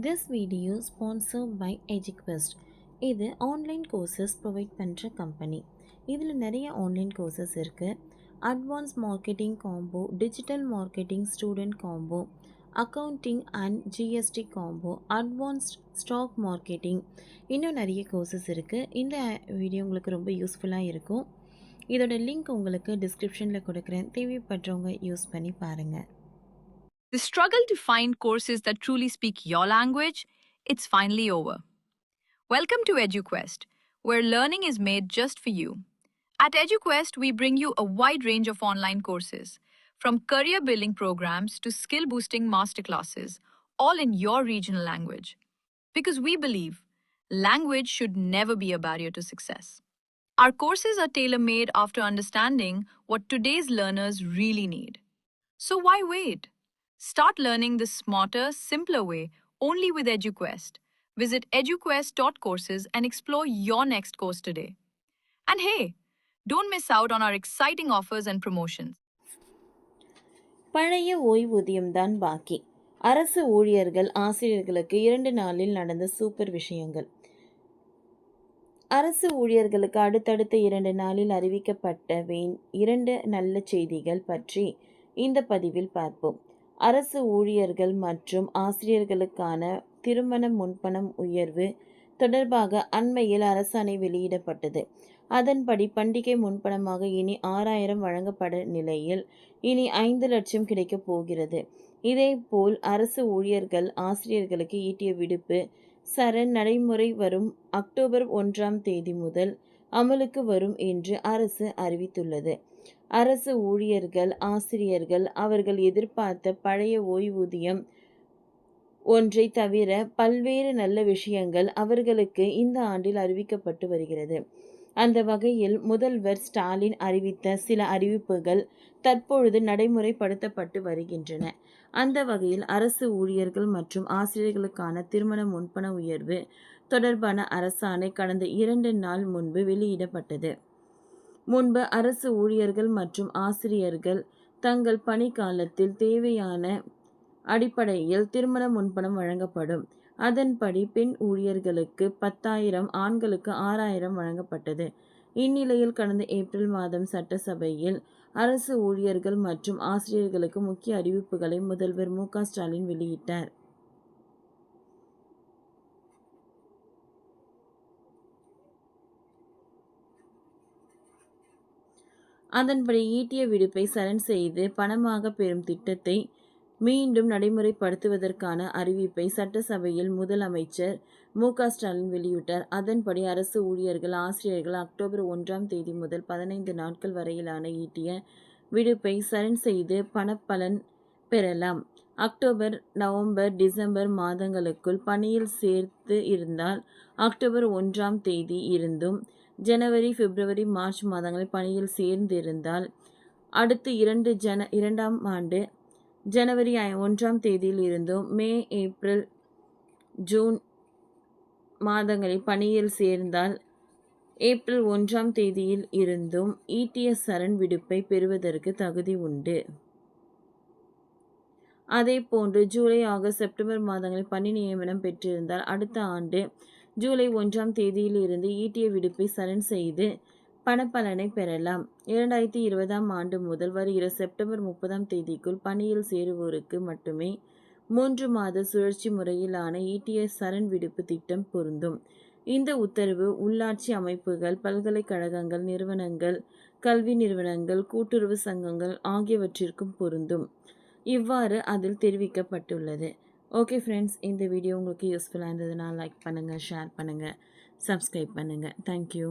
This video sponsored by EduQuest. இது online courses provide பண்ணுற company. இதில் நிறைய ஆன்லைன் கோர்சஸ் இருக்குது. Advance marketing combo, digital marketing student combo, accounting and GST combo, advanced stock marketing, இன்னும் நிறைய courses இருக்குது. இந்த வீடியோ உங்களுக்கு ரொம்ப யூஸ்ஃபுல்லாக இருக்கும். இதோட லிங்க் உங்களுக்கு டிஸ்கிரிப்ஷனில் கொடுக்குறேன். தேவைப்படுறவங்க யூஸ் பண்ணி பாருங்கள். The struggle to find courses that truly speak your language, it's finally over. Welcome to EduQuest, where learning is made just for you. At EduQuest, we bring you a wide range of online courses, from career building programs to skill boosting masterclasses, all in your regional language. Because we believe language should never be a barrier to success. Our courses are tailor made after understanding what today's learners really need. So why wait? Start learning the smarter, simpler way only with EduQuest. Visit eduquest.courses and explore your next course today. And hey, don't miss out on our exciting offers and promotions. பழைய ஓய்வூதியம்தான் பாக்கி. அரசு ஊழியர்கள் ஆசிரியர்களுக்கு 2 நாளில் நடந்த super விஷயங்கள். அரசு ஊழியர்களுக்கு அடுத்தடுத்த 2 நாளில் அறிவிக்கப்பட்ட 2 நல்ல செய்திகள் பற்றி இந்த பதிவில் பார்ப்போம். அரசு ஊழியர்கள் மற்றும் ஆசிரியர்களுக்கான திருமண முன்பணம் உயர்வு தொடர்பாக அண்மையில் அரசாணை வெளியிடப்பட்டது. அதன்படி பண்டிகை முன்பணமாக இனி 6000 வழங்கப்பட நிலையில் இனி 5 லட்சம் கிடைக்கப் போகிறது. இதேபோல் அரசு ஊழியர்கள் ஆசிரியர்களுக்கு ஈட்டிய விடுப்பு சரண் நடைமுறை வரும் அக்டோபர் 1ஆம் தேதி முதல் அமலுக்கு வரும் என்று அரசு அறிவித்துள்ளது. அரசு ஊழியர்கள் ஆசிரியர்கள் அவர்கள் எதிர்பார்த்த பழைய ஓய்வூதியம் ஒன்றை தவிர பல்வேறு நல்ல விஷயங்கள் அவர்களுக்கு இந்த ஆண்டில் அறிவிக்கப்பட்டு வருகிறது. அந்த வகையில் முதல்வர் ஸ்டாலின் அறிவித்த சில அறிவிப்புகள் தற்பொழுது நடைமுறைப்படுத்தப்பட்டு வருகின்றன. அந்த வகையில் அரசு ஊழியர்கள் மற்றும் ஆசிரியர்களுக்கான திருமண முன்பண உயர்வு தொடர்பான அரசாணை கடந்த 2 நாள் முன்பு வெளியிடப்பட்டது. முன்பு அரசு ஊழியர்கள் மற்றும் ஆசிரியர்கள் தங்கள் பணி காலத்தில் தேவையான அடிப்படையில் திருமண முன்பணம் வழங்கப்படும். அதன்படி பெண் ஊழியர்களுக்கு 10,000, ஆண்களுக்கு 6,000 வழங்கப்பட்டது. இந்நிலையில் கடந்த ஏப்ரல் மாதம் சட்டசபையில் அரசு ஊழியர்கள் மற்றும் ஆசிரியர்களுக்கு முக்கிய அறிவிப்புகளை முதல்வர் மு.க. ஸ்டாலின் வெளியிட்டார். அதன்படி ஈட்டிய விடுப்பை சரண் செய்து பணமாக பெறும் திட்டத்தை மீண்டும் நடைமுறைப்படுத்துவதற்கான அறிவிப்பை சட்டசபையில் முதலமைச்சர் மு.க. ஸ்டாலின் வெளியிட்டார். அதன்படி அரசு ஊழியர்கள் ஆசிரியர்கள் அக்டோபர் 1ஆம் தேதி முதல் 15 நாட்கள் வரையிலான ஈட்டிய விடுப்பை சரண் செய்து பணப்பலன் பெறலாம். அக்டோபர், நவம்பர், டிசம்பர் மாதங்களுக்குள் பணியில் சேர்த்து இருந்தால் அக்டோபர் 1ஆம் தேதி இருந்தும், ஜனவரி, பிப்ரவரி, மார்ச் மாதங்களில் பணியில் சேர்ந்திருந்தால் அடுத்து 2ஆம் ஆண்டு ஜனவரி 1ஆம் தேதியில் இருந்தும், மே, ஏப்ரல், ஜூன் மாதங்களில் பணியில் சேர்ந்தால் ஏப்ரல் 1ஆம் தேதியில் இருந்தும் ஈட்டிய சரண் விடுப்பை பெறுவதற்கு தகுதி உண்டு. அதேபோன்று ஜூலை, ஆகஸ்ட், செப்டம்பர் மாதங்களில் பணி நியமனம் பெற்றிருந்தால் அடுத்த ஆண்டு ஜூலை 1ஆம் தேதியில் இருந்து ஈட்டிய விடுப்பை சரண் செய்து பணப்பலனை பெறலாம். 2020ஆம் ஆண்டு முதல் வருகிற செப்டம்பர் 30ஆம் தேதிக்குள் பணியில் சேருவோருக்கு மட்டுமே 3 மாத சுழற்சி முறையிலான ஈட்டிய சரண் விடுப்பு திட்டம் பொருந்தும். இந்த உத்தரவு உள்ளாட்சி அமைப்புகள், பல்கலைக்கழகங்கள், நிறுவனங்கள், கல்வி நிறுவனங்கள், கூட்டுறவு சங்கங்கள் ஆகியவற்றிற்கும் பொருந்தும். இவ்வாறு அதில் தெரிவிக்கப்பட்டுள்ளது. ஓகே ஃப்ரெண்ட்ஸ், இந்த வீடியோ உங்களுக்கு யூஸ்ஃபுல்லாக இருந்ததுன்னா லைக் பண்ணுங்கள், ஷேர் பண்ணுங்கள், சப்ஸ்கிரைப் பண்ணுங்கள். தேங்க்யூ.